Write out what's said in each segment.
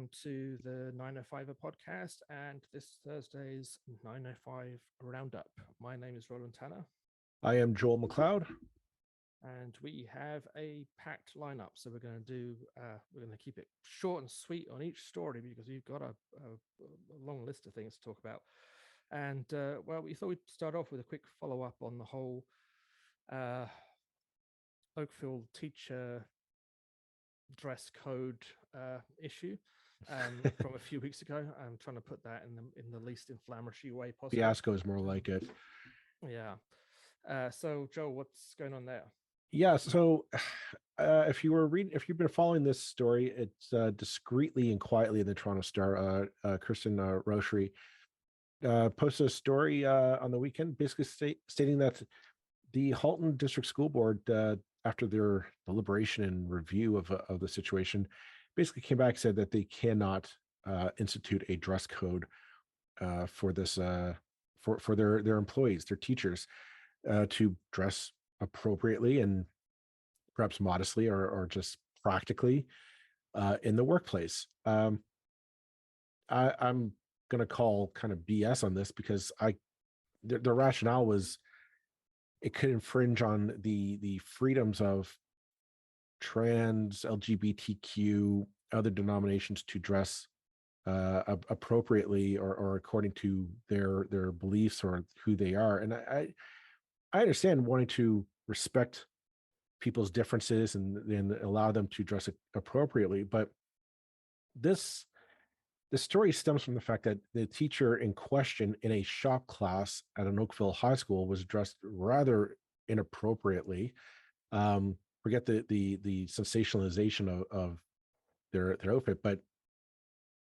welcome to the 905 podcast and this Thursday's 905 Roundup. My name is Roland Tanner. I am Joel McLeod. And we have a packed lineup. So we're going to keep it short and sweet on each story because we've got a long list of things to talk about. And we thought we'd start off with a quick follow-up on the whole Oakville teacher dress code issue from a few weeks ago. I'm trying to put that in the least inflammatory way possible. Fiasco is more like it. Yeah. So Joe, what's going on there? Yeah. So if you've been following this story, it's discreetly and quietly in the Toronto Star. Kirsten Rochery posted a story on the weekend, basically stating that the Halton District School Board, after their deliberation and review of the situation, basically came back and said that they cannot institute a dress code for this for their employees, their teachers, to dress appropriately and perhaps modestly or just practically in the workplace. I'm going to call kind of BS on this because the rationale was it could infringe on the freedoms of trans, LGBTQ, other denominations to dress appropriately or according to their beliefs or who they are. And I understand wanting to respect people's differences and allow them to dress appropriately, but the story stems from the fact that the teacher in question in a shop class at an Oakville high school was dressed rather inappropriately. Forget the sensationalization of their outfit, but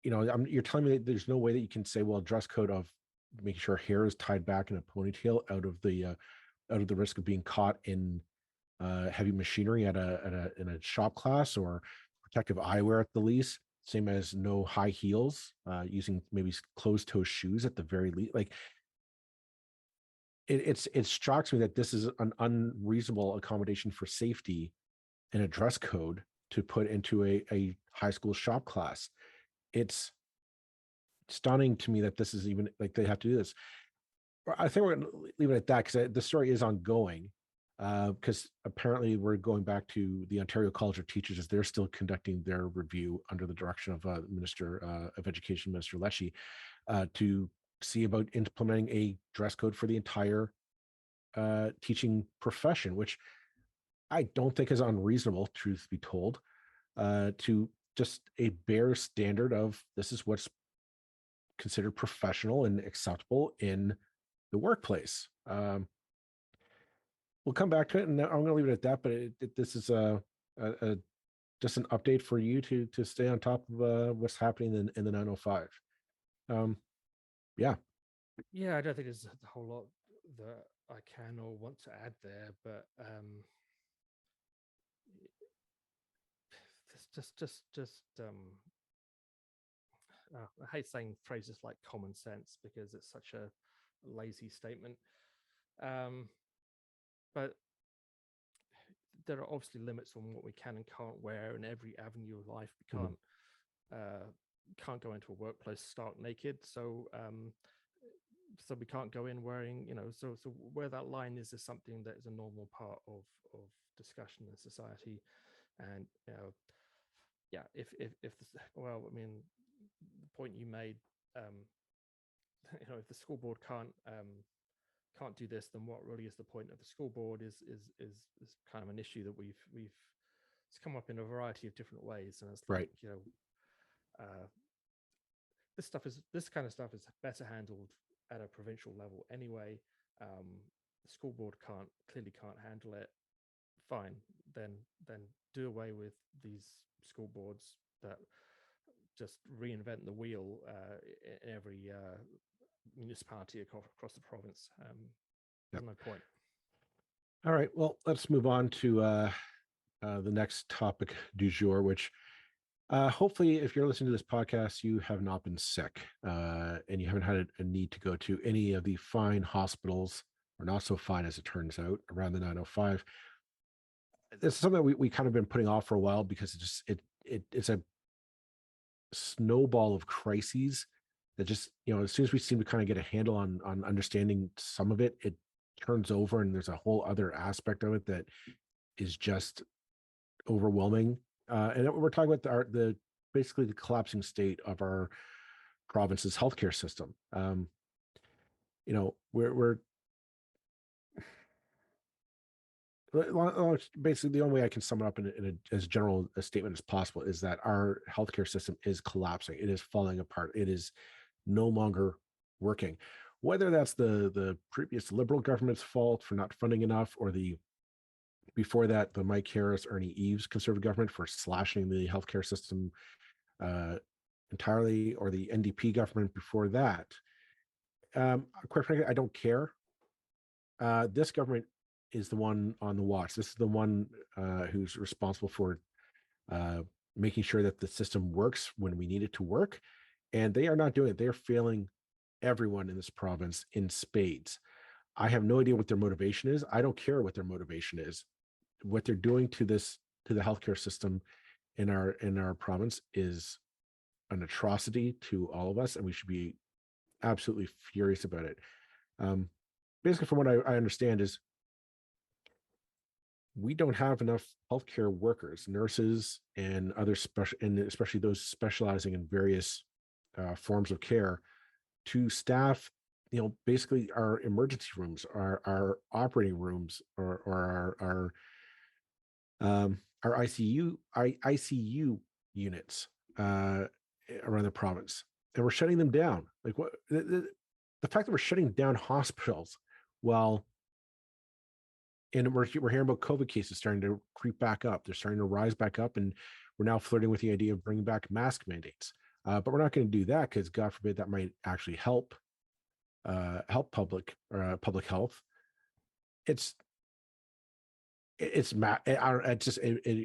you're telling me that there's no way that you can say, well, dress code of making sure hair is tied back in a ponytail out of the risk of being caught in heavy machinery in a shop class, or protective eyewear at the least. Same as no high heels, using maybe closed-toe shoes at the very least. Like it shocks me that this is an unreasonable accommodation for safety in a dress code to put into a high school shop class. It's stunning to me that this is even like they have to do this. I think we're going to leave it at that because the story is ongoing. Because apparently we're going back to the Ontario College of Teachers as they're still conducting their review under the direction of Minister of Education, Minister Lecce, to see about implementing a dress code for the entire teaching profession, which I don't think is unreasonable, truth be told, to just a bare standard of this is what's considered professional and acceptable in the workplace. We'll come back to it, and I'm going to leave it at that. But this is just an update for you to stay on top of what's happening in the 905. Yeah. I don't think there's a whole lot that I can or want to add there, but I hate saying phrases like common sense because it's such a lazy statement. But there are obviously limits on what we can and can't wear in every avenue of life. We can't go into a workplace stark naked. So we can't go in wearing, so where that line is something that is a normal part of discussion in society. And if the point you made, if the school board can't do this, then what really is the point of the school board is kind of an issue that it's come up in a variety of different ways. And it's like, right. This kind of stuff is better handled at a provincial level anyway. The school board clearly can't handle it. Fine, then do away with these school boards that just reinvent the wheel in every municipality across the province. There's no point. All right, well, let's move on to the next topic du jour, which hopefully if you're listening to this podcast, you have not been sick and you haven't had a need to go to any of the fine hospitals, or not so fine as it turns out, around the 905. This is something that we kind of been putting off for a while because it's a snowball of crises that just, as soon as we seem to kind of get a handle on understanding some of it, it turns over, and there's a whole other aspect of it that is just overwhelming. And we're talking about the basically the collapsing state of our province's healthcare system. We're basically, the only way I can sum it up in as general a statement as possible is that our healthcare system is collapsing. It is falling apart. It is no longer working. Whether that's the previous Liberal government's fault for not funding enough, or before that, the Mike Harris, Ernie Eves Conservative government for slashing the healthcare system entirely, or the NDP government before that. Quite frankly, I don't care. This government is the one on the watch. This is the one who's responsible for making sure that the system works when we need it to work. And they are not doing it. They're failing everyone in this province in spades. I have no idea what their motivation is. I don't care what their motivation is. What they're doing to the healthcare system in our province is an atrocity to all of us, and we should be absolutely furious about it. Basically, from what I understand, is we don't have enough healthcare workers, nurses, and other special, and especially those specializing in various forms of care, to staff, basically our emergency rooms, our operating rooms, or our ICU units around the province, and we're shutting them down. Like, what the fact that we're shutting down hospitals while, and we're hearing about COVID cases starting to creep back up. They're starting to rise back up, and we're now flirting with the idea of bringing back mask mandates. But we're not going to do that, because God forbid that might actually help public health. It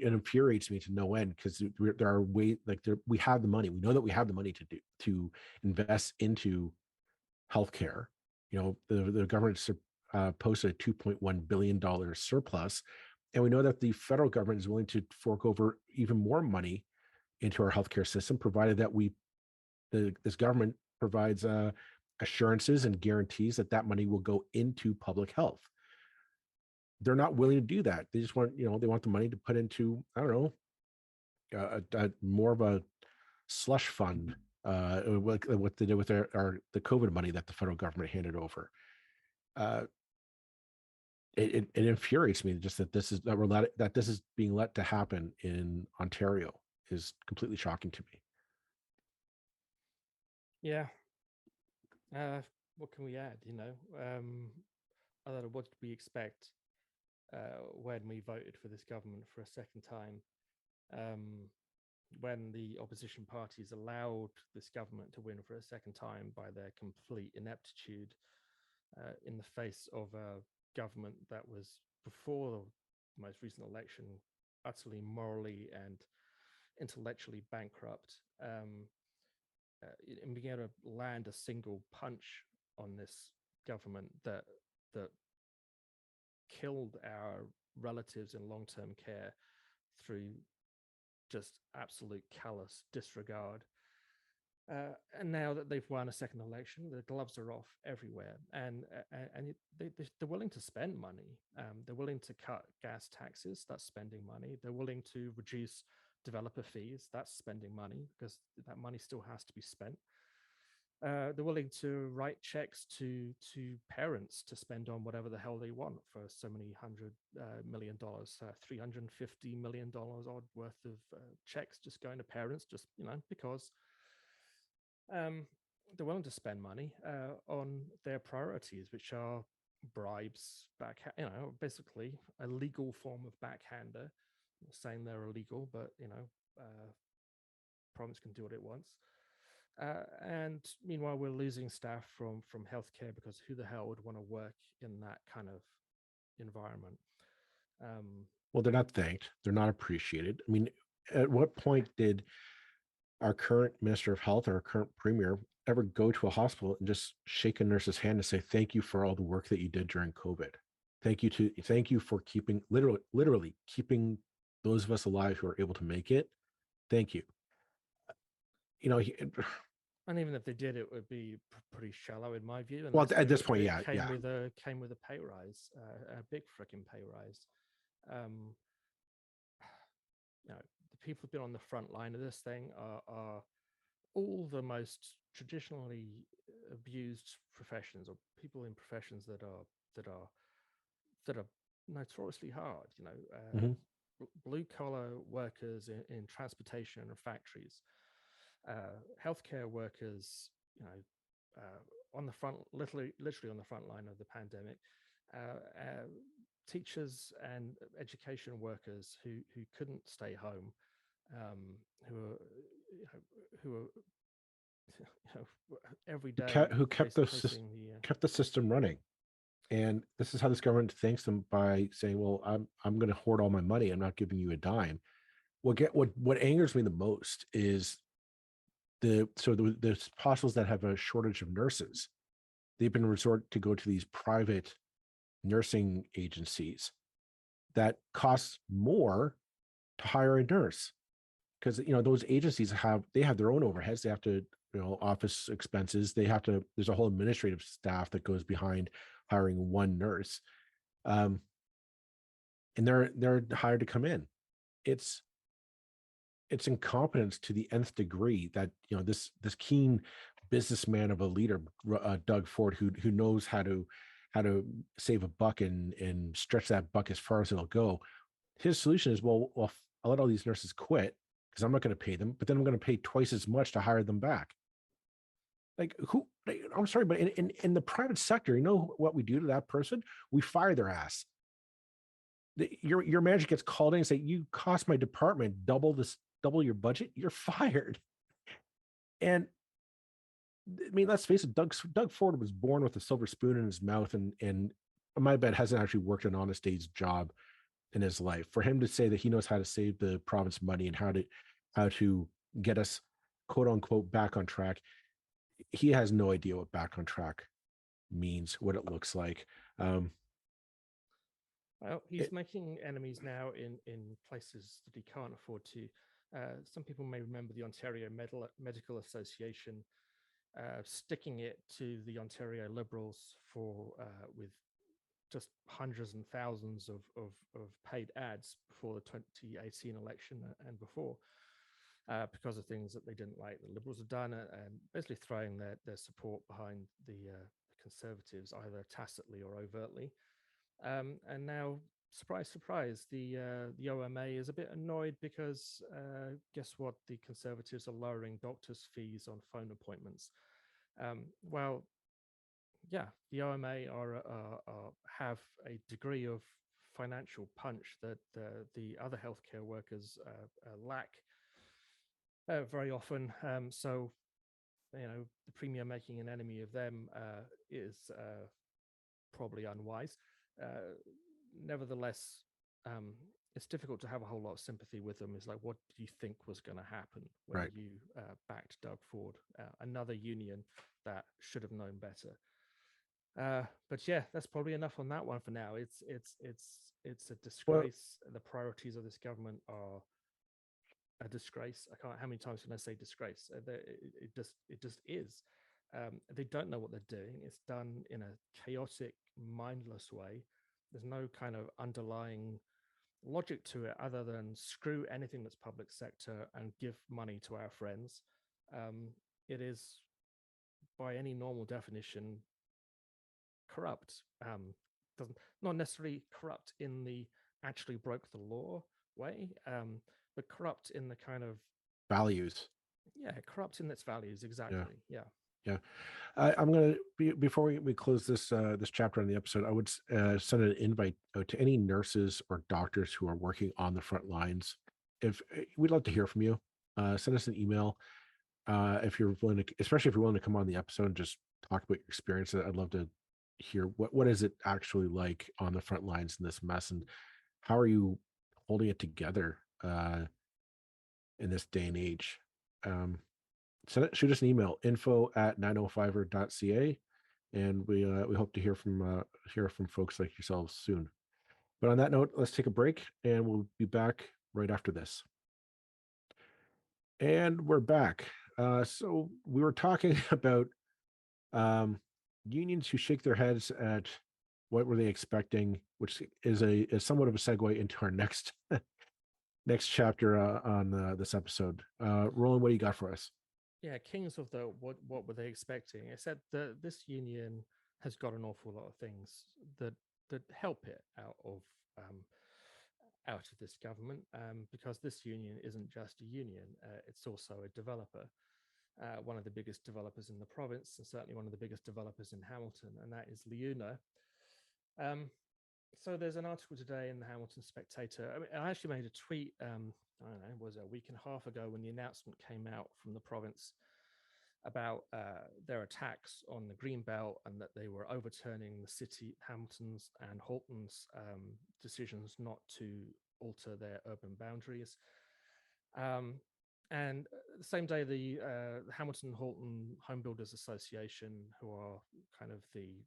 infuriates me to no end, because there are ways, like, we have the money. We know that we have the money to invest into healthcare. The government posted a $2.1 billion surplus, and we know that the federal government is willing to fork over even more money into our healthcare system, provided that this government provides assurances and guarantees that money will go into public health. They're not willing to do that. They just want, they want the money to put into, I don't know, more of a slush fund, what they did with the COVID money that the federal government handed over. It infuriates me just that this is being let to happen in Ontario. Is completely shocking to me. Yeah. What can we add? I don't know, what did we expect when we voted for this government for a second time? When the opposition parties allowed this government to win for a second time by their complete ineptitude in the face of a government that was, before the most recent election, utterly morally and intellectually bankrupt, and being able to land a single punch on this government that killed our relatives in long-term care through just absolute callous disregard. And now that they've won a second election, the gloves are off everywhere, and they're willing to spend money. They're willing to cut gas taxes. That's spending money. They're willing to reduce developer fees. That's spending money, because that money still has to be spent. They're willing to write checks to parents to spend on whatever the hell they want for so many $100 million, $350 million odd worth of checks just going to parents, just because. They're willing to spend money on their priorities, which are bribes, basically a legal form of backhander. I'm not saying they're illegal, but province can do what it wants. And meanwhile, we're losing staff from healthcare, because who the hell would want to work in that kind of environment? Well, they're not thanked. They're not appreciated. I mean, at what point did our current Minister of Health, or our current Premier, ever go to a hospital and just shake a nurse's hand and say, thank you for all the work that you did during COVID? Thank you for keeping, literally keeping those of us alive who are able to make it. Thank you. And even if they did, it would be pretty shallow in my view. Well, at this point, yeah, came with a pay rise, a big freaking pay rise. The people who've been on the front line of this thing are all the most traditionally abused professions, or people in professions that are notoriously hard. Mhm. Blue collar workers in transportation and factories, healthcare workers, on the front, literally on the front line of the pandemic, teachers and education workers who couldn't stay home, who are every day Who kept the system running. And this is how this government thanks them, by saying, well, I'm going to hoard all my money. I'm not giving you a dime. What angers me the most is the hospitals that have a shortage of nurses. They've been resort to go to these private nursing agencies that cost more to hire a nurse, because those agencies have their own overheads. They have to, office expenses. There's a whole administrative staff that goes behind hiring one nurse, and they're hired to come in. It's incompetence to the nth degree that this keen businessman of a leader, Doug Ford, who knows how to save a buck and stretch that buck as far as it'll go. His solution is, well, I'll let all these nurses quit because I'm not going to pay them, but then I'm going to pay twice as much to hire them back. Like, who? I'm sorry, but in the private sector, you know what we do to that person? We fire their ass. Your manager gets called in and say, you cost my department double your budget, you're fired. And I mean, let's face it, Doug Ford was born with a silver spoon in his mouth, and my bet hasn't actually worked an honest day's job in his life. For him to say that he knows how to save the province money and how to get us, quote unquote, back on track, he has no idea what back on track means, what it looks like. Well, he's making enemies now in places that he can't afford to. Some people may remember the Ontario Medical Association sticking it to the Ontario Liberals with just hundreds and thousands of paid ads before the 2018 election and before, because of things that they didn't like the Liberals had done, and basically throwing their support behind the Conservatives, either tacitly or overtly. And now, surprise, surprise, the OMA is a bit annoyed because guess what? The Conservatives are lowering doctors' fees on phone appointments. Well, yeah, the OMA have a degree of financial punch that the other healthcare workers lack very often. So, the Premier making an enemy of them is probably unwise. Nevertheless, it's difficult to have a whole lot of sympathy with them. It's like, what do you think was going to happen when you backed Doug Ford, another union that should have known better? But yeah, that's probably enough on that one for now. It's a disgrace. Well, the priorities of this government are a disgrace. I can't. How many times can I say disgrace? It just is. They don't know what they're doing. It's done in a chaotic, mindless way. There's no kind of underlying logic to it other than screw anything that's public sector and give money to our friends. It is, by any normal definition, corrupt. Doesn't not necessarily corrupt in the actually broke the law way, but corrupt in the kind of values. Yeah, corrupt in its values. Exactly. Yeah. I'm going to, before we close this chapter on the episode, I would send an invite to any nurses or doctors who are working on the front lines. If we'd love to hear from you, send us an email. If you're willing to, especially if you're willing to come on the episode and just talk about your experience, I'd love to hear what is it actually like on the front lines in this mess, and how are you holding it together in this day and age. Shoot us an email, info@905er.ca, and we hope to hear from folks like yourselves soon. But on that note, let's take a break, and we'll be back right after this. And we're back. So we were talking about unions who shake their heads at what were they expecting, which is somewhat of a segue into our next next chapter on this episode. Roland, what do you got for us? Yeah, kings of the what were they expecting? I said that this union has got an awful lot of things that help it um, out of this government, because this union isn't just a union; it's also a developer, one of the biggest developers in the province, and certainly one of the biggest developers in Hamilton, and that is Liuna. Um, so there's an article today in the Hamilton Spectator. I mean, I actually made a tweet. I don't know, was it a week and a half ago when the announcement came out from the province about their attacks on the Greenbelt, and that they were overturning the city, Hamilton's and Halton's decisions not to alter their urban boundaries. And the same day, the Hamilton Halton Home Builders Association, who are kind of the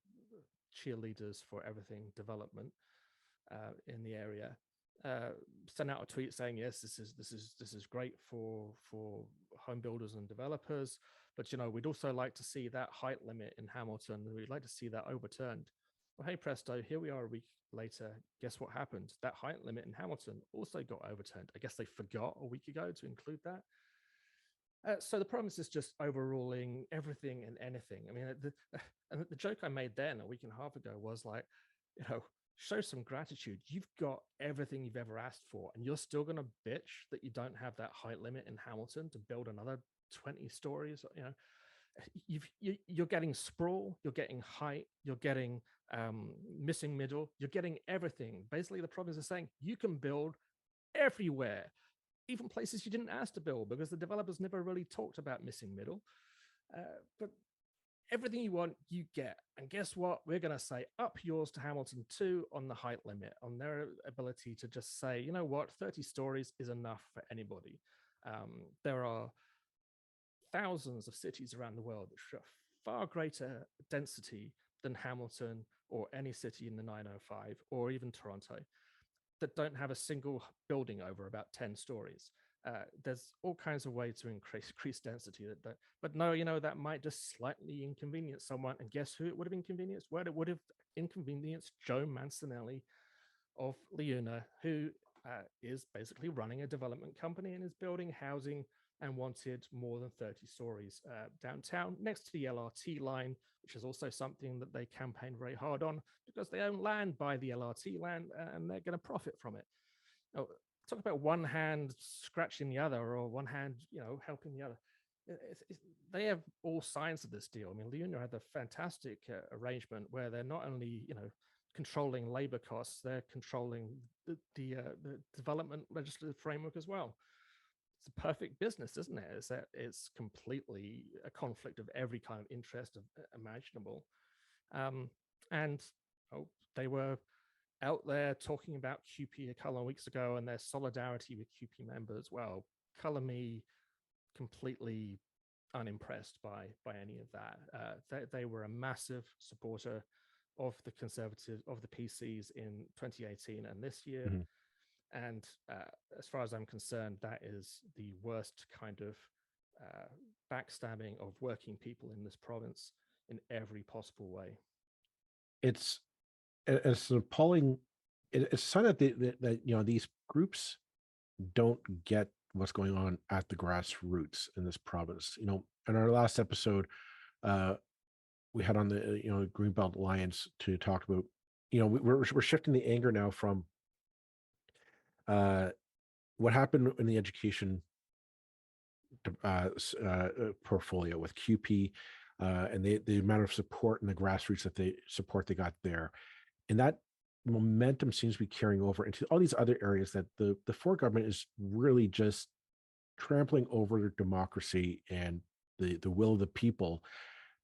cheerleaders for everything development in the area, sent out a tweet saying, "Yes, this is great for home builders and developers, but we'd also like to see that height limit in Hamilton. We'd like to see that overturned." Well, hey presto, here we are a week later. Guess what happened? That height limit in Hamilton also got overturned. I guess they forgot a week ago to include that. So the province is just overruling everything and anything. I mean, the joke I made then a week and a half ago was like, show some gratitude. You've got everything you've ever asked for, and you're still going to bitch that you don't have that height limit in Hamilton to build another 20 stories. You're getting sprawl, you're getting height, you're getting missing middle, you're getting everything. Basically, the province is saying you can build everywhere, even places you didn't ask to build, because the developers never really talked about missing middle. But everything you want, you get. And guess what? We're going to say up yours to Hamilton too on the height limit, on their ability to just say, you know what, 30 stories is enough for anybody. There are thousands of cities around the world that show far greater density than Hamilton or any city in the 905 or even Toronto that don't have a single building over about 10 stories. There's all kinds of ways to increase density but no, that might just slightly inconvenience someone. And guess who it would have inconvenienced? Well, it would have inconvenienced Joe Mancinelli of Liuna, who is basically running a development company and is building housing and wanted more than 30 stories downtown next to the LRT line, which is also something that they campaign very hard on because they own land by the LRT land and they're going to profit from it. Oh, talk about one hand scratching the other, or one hand, helping the other. They have all sides of this deal. I mean, Liuna had a fantastic arrangement where they're not only, controlling labor costs, they're controlling the development legislative framework as well. It's a perfect business, isn't it? It's completely a conflict of every kind of interest imaginable. And they were out there talking about CUPE a couple of weeks ago and their solidarity with CUPE members. Well, color me completely unimpressed by any of that. They were a massive supporter of the Conservatives, of the PCs in 2018 and this year. Mm-hmm. And as far as I'm concerned, that is the worst kind of backstabbing of working people in this province in every possible way. It's appalling. It's a sign that that these groups don't get what's going on at the grassroots in this province. In our last episode, we had on the Greenbelt Alliance to talk about. We're shifting the anger now from what happened in the education portfolio with CUPE and the amount of support and the grassroots that they got there, and that momentum seems to be carrying over into all these other areas that the Ford government is really just trampling over democracy and the will of the people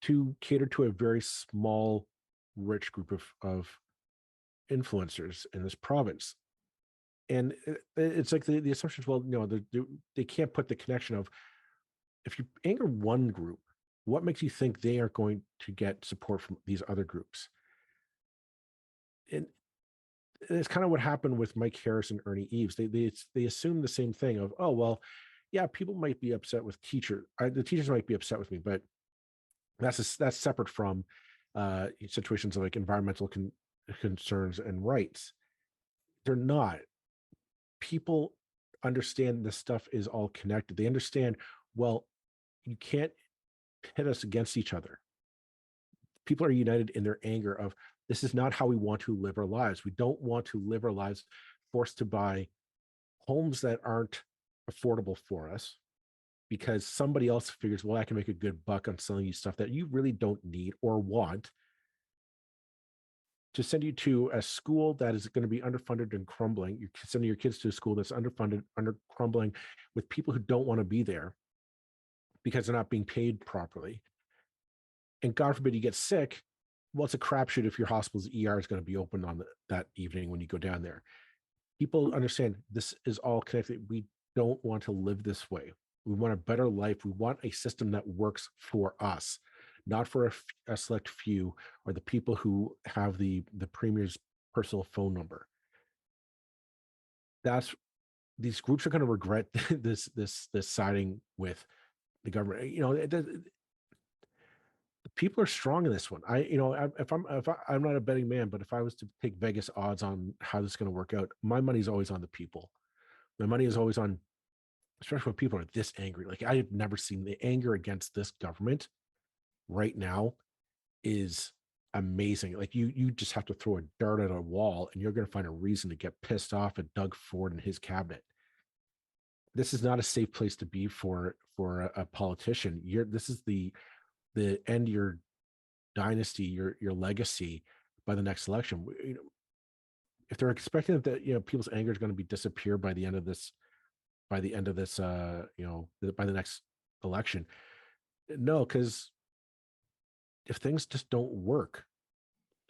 to cater to a very small, rich group of influencers in this province. And it's like the assumptions, well, they can't put the connection of, if you anger one group, what makes you think they are going to get support from these other groups? And it's kind of what happened with Mike Harris and Ernie Eves. They assume the same thing of, oh, well, yeah, people might be upset with the teachers might be upset with me, but that's separate from situations like environmental concerns and rights. They're not. People understand this stuff is all connected. They understand, well, you can't pit us against each other. People are united in their anger of, this is not how we want to live our lives. We don't want to live our lives forced to buy homes that aren't affordable for us because somebody else figures, well, I can make a good buck on selling you stuff that you really don't need or want, to send you to a school that is going to be underfunded and crumbling. You're sending your kids to a school that's underfunded, crumbling, with people who don't want to be there because they're not being paid properly. And God forbid you get sick. Well, it's a crapshoot if your hospital's ER is going to be open on that evening when you go down there. People understand this is all connected. We don't want to live this way. We want a better life. We want a system that works for us, not for a select few or the people who have the premier's personal phone number. These groups are going to regret this siding with the government. The people are strong in this one. I'm not a betting man, but if I was to take Vegas odds on how this is going to work out, my money's always on the people. My money is always on, especially when people are this angry. Like, I have never seen the anger against this government right now is amazing. Like, you just have to throw a dart at a wall and you're going to find a reason to get pissed off at Doug Ford and his cabinet. This is not a safe place to be for a politician. This is the end of your dynasty, your legacy by the next election. If they're expecting that people's anger is going to be disappear by the end of this by the next election, no, because if things just don't work,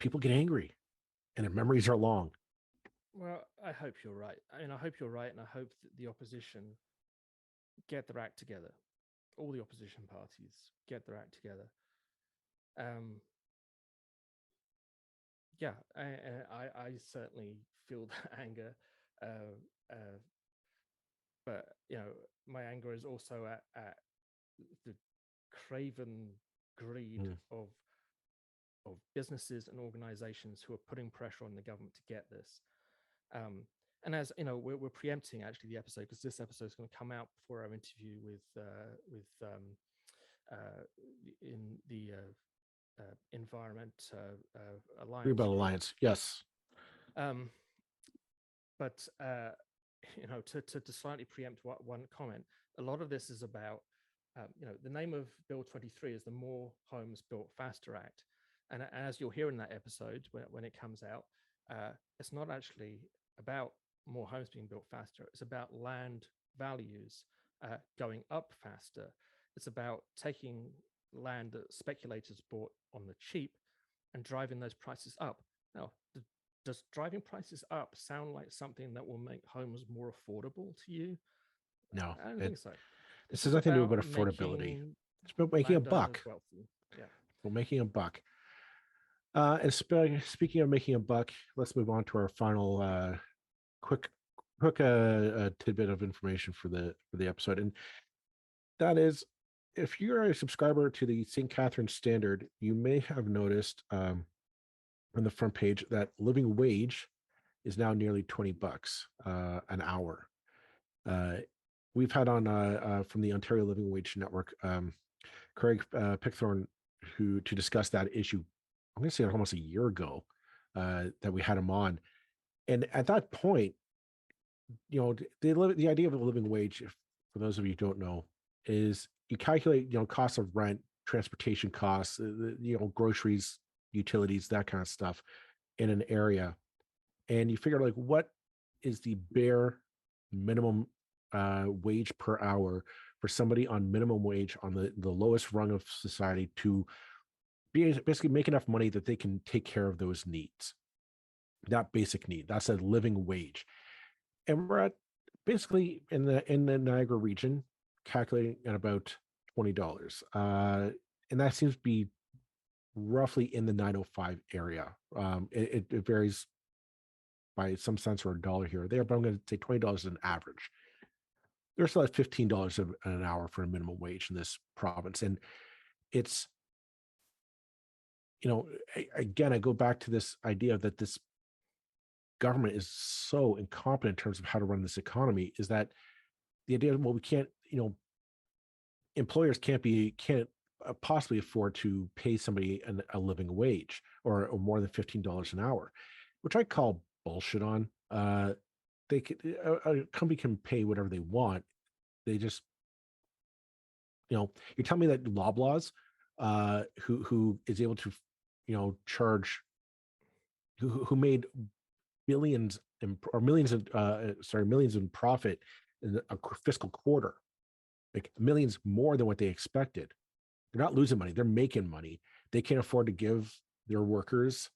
people get angry and their memories are long. Well, I hope you're right. I hope you're right, and I hope that the opposition get their act together. All the opposition parties get their act together. Yeah, I certainly feel that anger, but my anger is also at the craven greed of businesses and organizations who are putting pressure on the government to get this. And as we're preempting actually the episode, because this episode is going to come out before our interview with in the Environment Alliance. Greenbelt Alliance, yes. But to slightly preempt one comment, a lot of this is about the name of Bill 23 is the More Homes Built Faster Act, and as you'll hear in that episode when it comes out, it's not actually about more homes being built faster. It's about land values going up faster. It's about taking land that speculators bought on the cheap and driving those prices up. Now, does driving prices up sound like something that will make homes more affordable to you? No, I don't think so. This has nothing to do with affordability. It's about making a buck. Yeah, we're making a buck. And speaking of making a buck, let's move on to our final quick tidbit of information for the episode, and that is, if you're a subscriber to the St. Catharines Standard, you may have noticed on the front page that living wage is now nearly $20 an hour. We've had on from the Ontario Living Wage Network, Craig Pickthorne, to discuss that issue. I'm going to say almost a year ago that we had him on, and at that point, the idea of a living wage, for those of you who don't know, is you calculate costs of rent, transportation costs, groceries, utilities, that kind of stuff in an area, and you figure like what is the bare minimum wage per hour for somebody on minimum wage on the lowest rung of society to basically make enough money that they can take care of those needs, that basic need. That's a living wage. And we're at basically in the Niagara region calculating at about $20. And that seems to be roughly in the 905 area. It varies by some cents or a dollar here or there, but I'm going to say $20 is an average. they're still at $15 an hour for a minimum wage in this province. And it's, again, I go back to this idea that this government is so incompetent in terms of how to run this economy, is that the idea of, well, we can't, employers can't possibly afford to pay somebody a living wage or more than $15 an hour, which I call bullshit on. They could, a company can pay whatever they want. They just, you tell me that Loblaws, who is able to, charge, who made billions or millions of millions in profit in a fiscal quarter, like millions more than what they expected. They're not losing money; they're making money. They can't afford to give their workers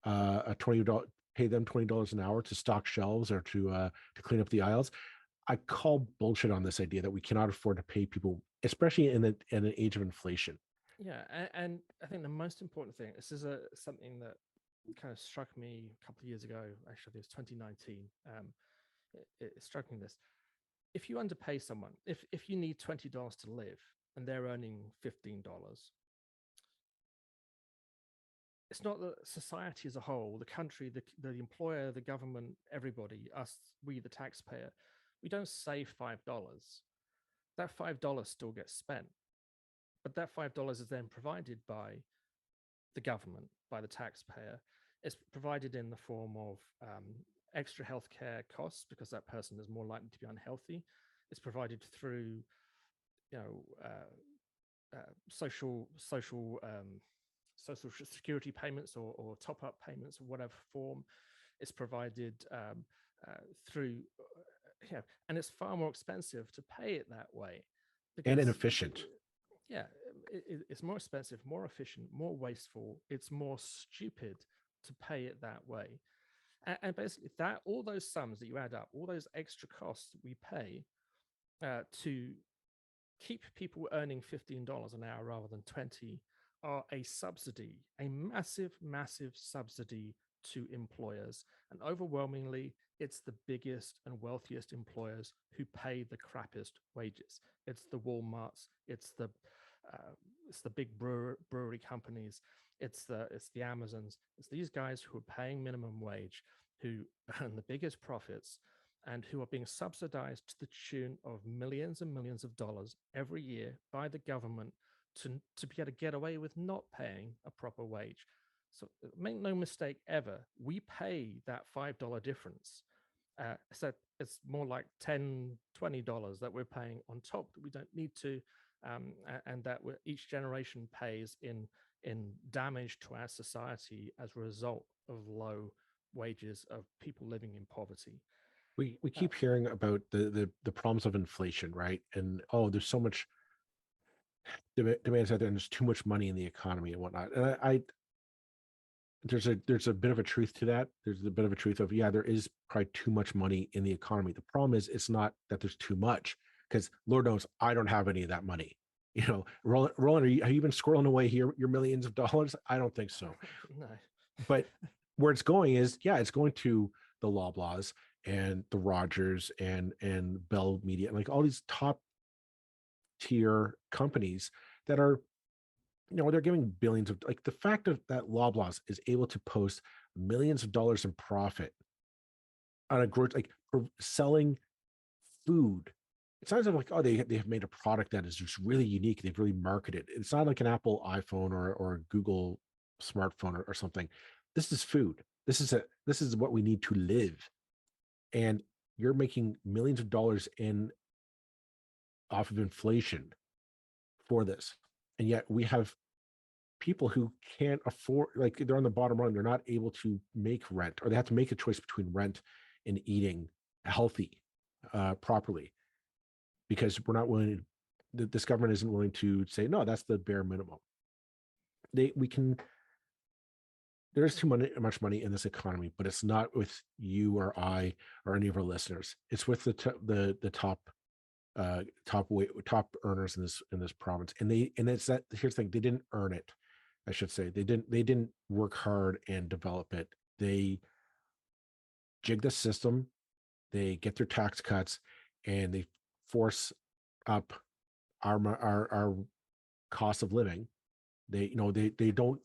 pay them $20 an hour to stock shelves or to clean up the aisles. I call bullshit on this idea that we cannot afford to pay people, especially in an age of inflation. Yeah, and I think the most important thing, this is something that kind of struck me a couple of years ago. Actually, it was 2019. It struck me this: if you underpay someone, if you need $20 to live and they're earning $15, it's not that society as a whole, the country, the employer, the government, everybody, us, we, the taxpayer, we don't save $5. That $5 still gets spent, but that $5 is then provided by the government, by the taxpayer. It's provided in the form of extra healthcare costs because that person is more likely to be unhealthy. It's provided through, social security payments or top-up payments of whatever form. It's provided through, and it's far more expensive to pay it that way. And inefficient. Yeah, it's more expensive, more efficient, more wasteful. It's more stupid to pay it that way. And basically, all those sums that you add up, all those extra costs that we pay to keep people earning $15 an hour rather than 20 are a subsidy, a massive, massive subsidy to employers. And overwhelmingly, it's the biggest and wealthiest employers who pay the crappiest wages. It's the Walmarts, it's the big brewery companies, it's the Amazons, it's these guys who are paying minimum wage, who earn the biggest profits, and who are being subsidized to the tune of millions and millions of dollars every year by the government to be able to get away with not paying a proper wage. So make no mistake ever, we pay that $5 difference. So it's more like $10, $20 that we're paying on top that we don't need to, and that each generation pays in damage to our society as a result of low wages of people living in poverty. We keep hearing about the problems of inflation, right? And there's so much demands out there, and there's too much money in the economy and whatnot. And I there's a bit of a truth to that. There's a bit of a truth of, yeah, there is probably too much money in the economy. The problem is it's not that there's too much, because Lord knows I don't have any of that money. Roland, have you been squirreling away here your millions of dollars? I don't think so. No. But where it's going is, yeah, it's going to the Loblaws and the Rogers and Bell Media, and like all these top tier companies that are, they're giving billions of, like, the fact of that Loblaws is able to post millions of dollars in profit on a growth, like for selling food. It sounds like, they have made a product that is just really unique. They've really marketed. It's not like an Apple iPhone or a Google smartphone or something. This is food. This is what we need to live. And you're making millions of dollars off of inflation for this. And yet we have people who can't afford, like, they're on the bottom rung. They're not able to make rent, or they have to make a choice between rent and eating healthy, properly, because we're not willing to, this government isn't willing to say, no, that's the bare minimum. There's too much money in this economy, but it's not with you or I or any of our listeners. It's with the top earners in this province, and it's that. Here's the thing: they didn't earn it. I should say they didn't work hard and develop it. They jig the system, they get their tax cuts, and they force up our cost of living. They're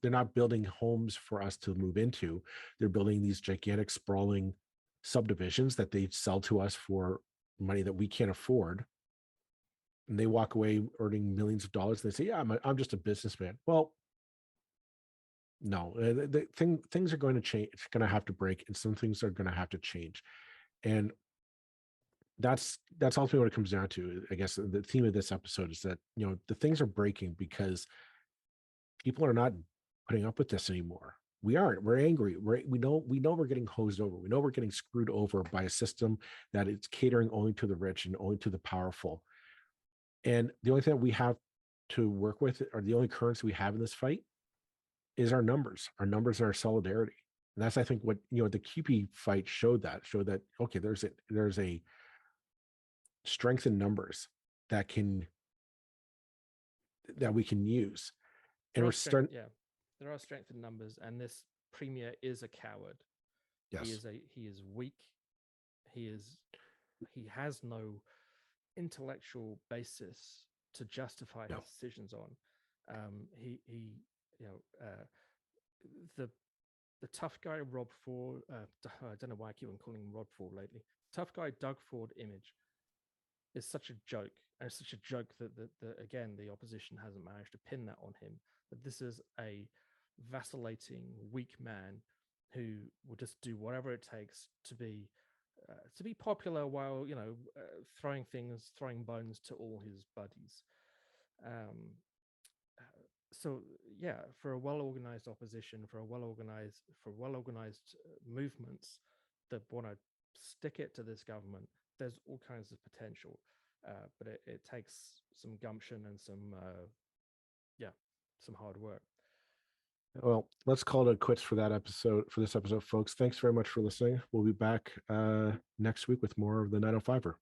not building homes for us to move into. They're building these gigantic sprawling subdivisions that they sell to us for money that we can't afford. And they walk away earning millions of dollars. And they say, yeah, I'm just a businessman. Well, no, things are going to change. It's going to have to break, and some things are going to have to change. And that's ultimately what it comes down to. I guess the theme of this episode is that, the things are breaking because people are not putting up with this anymore. We aren't. We're angry. We know we're getting hosed over. We know we're getting screwed over by a system that is catering only to the rich and only to the powerful. And the only thing that we have to work with, or the only currency we have in this fight, is our numbers and our solidarity. And that's, I think, what the QP fight showed that okay, there's a strength in numbers that we can use. And we're starting. Yeah, there are strength in numbers, and this premier is a coward. Yes. He is weak. He has no intellectual basis to justify his decisions on. The tough guy Rob Ford. I don't know why I keep on calling him Rob Ford lately. Tough guy Doug Ford image is such a joke, and it's such a joke that again the opposition hasn't managed to pin that on him. That this is a vacillating, weak man who will just do whatever it takes to be popular, while throwing bones to all his buddies. So yeah, for a well-organized opposition, for well-organized movements that want to stick it to this government, there's all kinds of potential, but it takes some gumption and some hard work. Well, let's call it quits for this episode, folks. Thanks very much for listening. We'll be back next week with more of the 905er.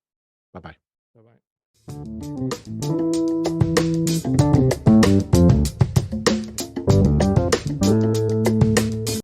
Bye-bye. Bye-bye.